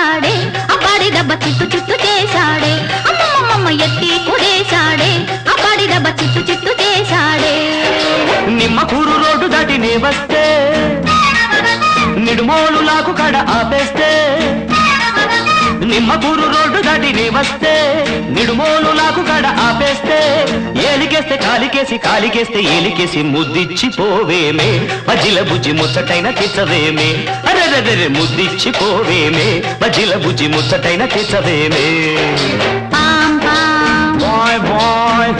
చేశాడే అబ్బాడి దెబ్బ చిత్తు చిత్తు చేశాడే అమ్మమ్మమ్మ ఎత్తి కుదేశాడే అబ్బాడి దెబ్బ చిత్తు చిత్తు చేశాడే నిమ్మకూరు రోడ్డు దాటి నే వస్తే నిడుమోలు లాకు కడ ఆపేస్తే నిమ్మకూరు రోడ్డు దాటి నే వస్తే నిడుమోలు లాకు కడ ఆపేస్తే ఏలికేస్తే కాలికేసి కాలికేస్తే ఏలికేసి ముద్దిచ్చి పోవేమే బజిల బుజ్జి ముచ్చటైన తెచ్చవేమే అరెరెరె ముద్దిచ్చి పోవేమే బజిల బుజ్జి ముచ్చటైన తెచ్చవేమే పాం పాం బాయ్ బాయ్